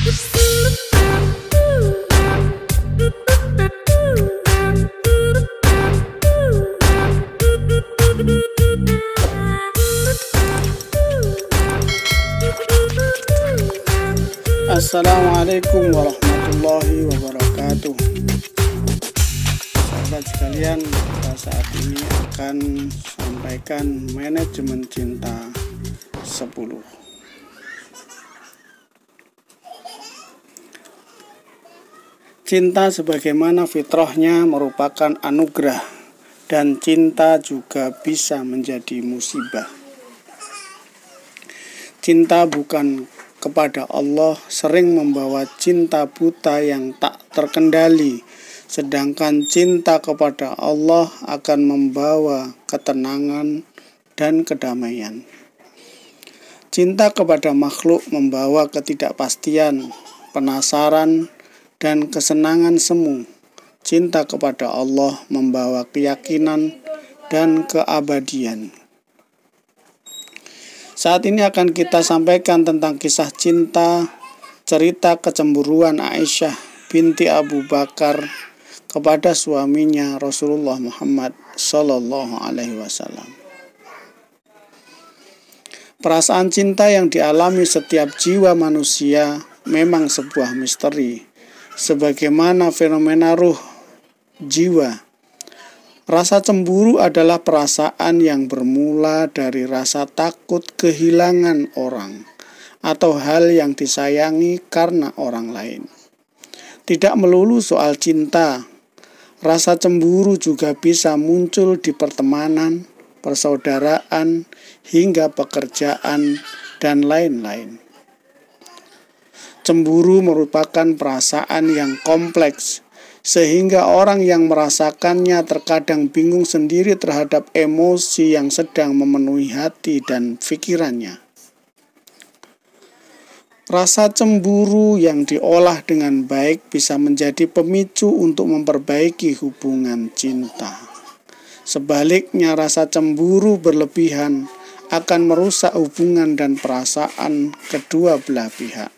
Assalamualaikum warahmatullahi wabarakatuh. Sahabat sekalian, kita saat ini akan sampaikan manajemen cinta 10. Cinta sebagaimana fitrahnya merupakan anugerah, dan cinta juga bisa menjadi musibah. Cinta bukan kepada Allah sering membawa cinta buta yang tak terkendali, sedangkan cinta kepada Allah akan membawa ketenangan dan kedamaian. Cinta kepada makhluk membawa ketidakpastian, penasaran, dan kesenangan semu. Cinta kepada Allah membawa keyakinan dan keabadian. Saat ini akan kita sampaikan tentang kisah cinta, cerita kecemburuan Aisyah binti Abu Bakar kepada suaminya Rasulullah Muhammad Sallallahu Alaihi Wasallam. Perasaan cinta yang dialami setiap jiwa manusia memang sebuah misteri, sebagaimana fenomena ruh jiwa. Rasa cemburu adalah perasaan yang bermula dari rasa takut kehilangan orang atau hal yang disayangi karena orang lain. Tidak melulu soal cinta, rasa cemburu juga bisa muncul di pertemanan, persaudaraan, hingga pekerjaan, dan lain-lain. Cemburu merupakan perasaan yang kompleks, sehingga orang yang merasakannya terkadang bingung sendiri terhadap emosi yang sedang memenuhi hati dan pikirannya. Rasa cemburu yang diolah dengan baik bisa menjadi pemicu untuk memperbaiki hubungan cinta. Sebaliknya, rasa cemburu berlebihan akan merusak hubungan dan perasaan kedua belah pihak.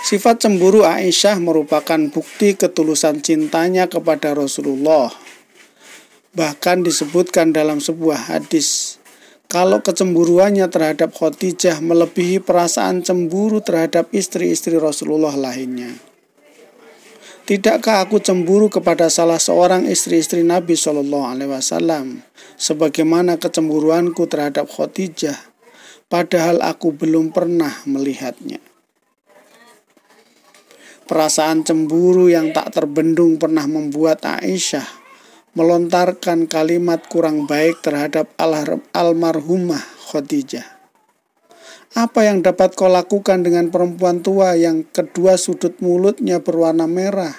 Sifat cemburu Aisyah merupakan bukti ketulusan cintanya kepada Rasulullah. Bahkan disebutkan dalam sebuah hadis, kalau kecemburuannya terhadap Khadijah melebihi perasaan cemburu terhadap istri-istri Rasulullah lainnya. Tidakkah aku cemburu kepada salah seorang istri-istri Nabi Shallallahu Alaihi Wasallam, sebagaimana kecemburuanku terhadap Khadijah, padahal aku belum pernah melihatnya. Perasaan cemburu yang tak terbendung pernah membuat Aisyah melontarkan kalimat kurang baik terhadap almarhumah Khadijah. Apa yang dapat kau lakukan dengan perempuan tua yang kedua sudut mulutnya berwarna merah,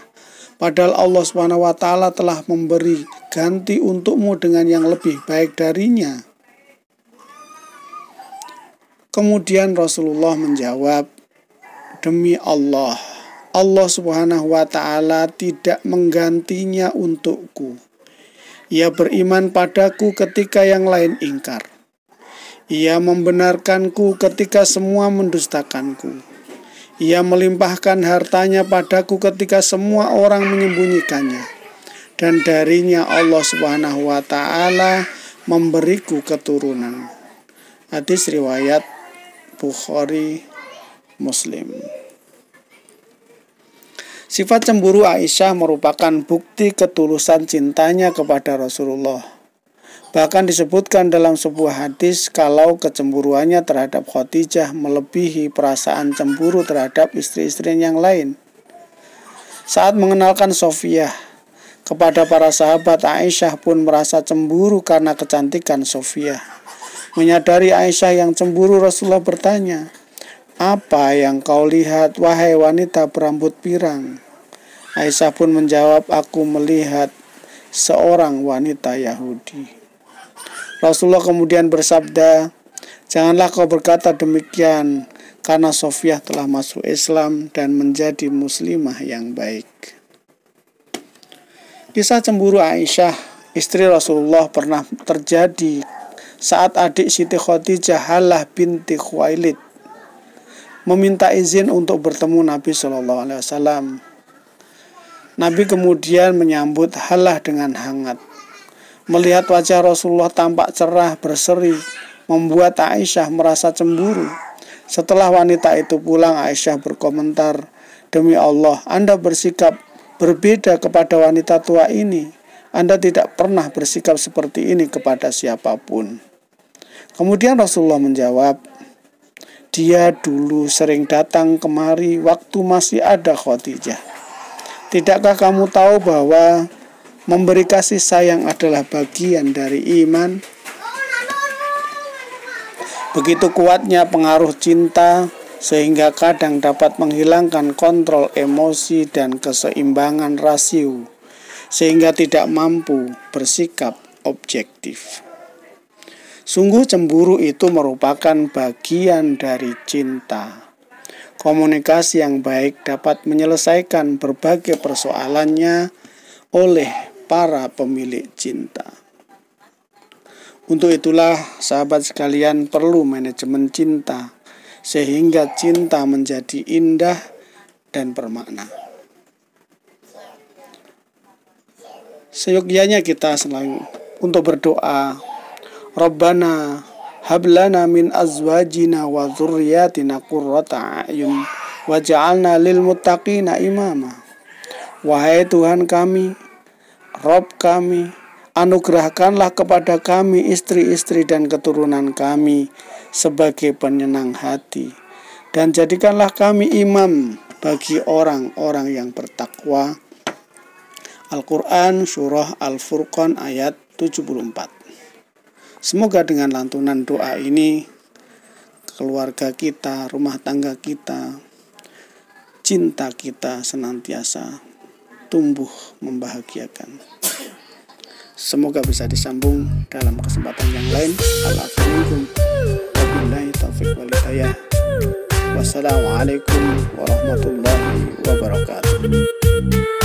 padahal Allah SWT telah memberi ganti untukmu dengan yang lebih baik darinya? Kemudian Rasulullah menjawab, demi Allah, Allah Subhanahu wa Ta'ala tidak menggantinya untukku. Ia beriman padaku ketika yang lain ingkar. Ia membenarkanku ketika semua mendustakanku. Ia melimpahkan hartanya padaku ketika semua orang menyembunyikannya. Dan darinya Allah Subhanahu wa Ta'ala memberiku keturunan. Hadis riwayat Bukhari, Muslim. Sifat cemburu Aisyah merupakan bukti ketulusan cintanya kepada Rasulullah. Bahkan disebutkan dalam sebuah hadis kalau kecemburuannya terhadap Khadijah melebihi perasaan cemburu terhadap istri-istri yang lain. Saat mengenalkan Sofiyah kepada para sahabat, Aisyah pun merasa cemburu karena kecantikan Sofiyah. Menyadari Aisyah yang cemburu, Rasulullah bertanya, apa yang kau lihat, wahai wanita berambut pirang? Aisyah pun menjawab, aku melihat seorang wanita Yahudi. Rasulullah kemudian bersabda, janganlah kau berkata demikian, karena Sofiyah telah masuk Islam dan menjadi muslimah yang baik. Kisah cemburu Aisyah, istri Rasulullah, pernah terjadi saat adik Siti Khadijah, Halah binti Khuwailid, meminta izin untuk bertemu Nabi Shallallahu Alaihi Wasallam. Nabi kemudian menyambut halah dengan hangat. Melihat wajah Rasulullah tampak cerah berseri, membuat Aisyah merasa cemburu. Setelah wanita itu pulang, Aisyah berkomentar, "Demi Allah, Anda bersikap berbeda kepada wanita tua ini. Anda tidak pernah bersikap seperti ini kepada siapapun." Kemudian Rasulullah menjawab, "Dia dulu sering datang kemari waktu masih ada Khadijah. Tidakkah kamu tahu bahwa memberi kasih sayang adalah bagian dari iman?" Begitu kuatnya pengaruh cinta sehingga kadang dapat menghilangkan kontrol emosi dan keseimbangan rasio, sehingga tidak mampu bersikap objektif. Sungguh cemburu itu merupakan bagian dari cinta. Komunikasi yang baik dapat menyelesaikan berbagai persoalannya oleh para pemilik cinta. Untuk itulah sahabat sekalian perlu manajemen cinta sehingga cinta menjadi indah dan bermakna. Seyogyanya kita selalu untuk berdoa, Rabbana hablana min azwajina wa dzurriyyatina qurrata a'yun waj'alna lil muttaqina imama. Wahai Tuhan kami, Rabb kami, anugerahkanlah kepada kami istri-istri dan keturunan kami sebagai penyenang hati, dan jadikanlah kami imam bagi orang-orang yang bertakwa. Al-Quran Surah Al-Furqan ayat 74. Semoga dengan lantunan doa ini keluarga kita, rumah tangga kita, cinta kita senantiasa tumbuh membahagiakan. Semoga bisa disambung dalam kesempatan yang lain. Alhamdulillah. Wabillahi taufiq wal hidayah. Wassalamualaikum warahmatullahi wabarakatuh.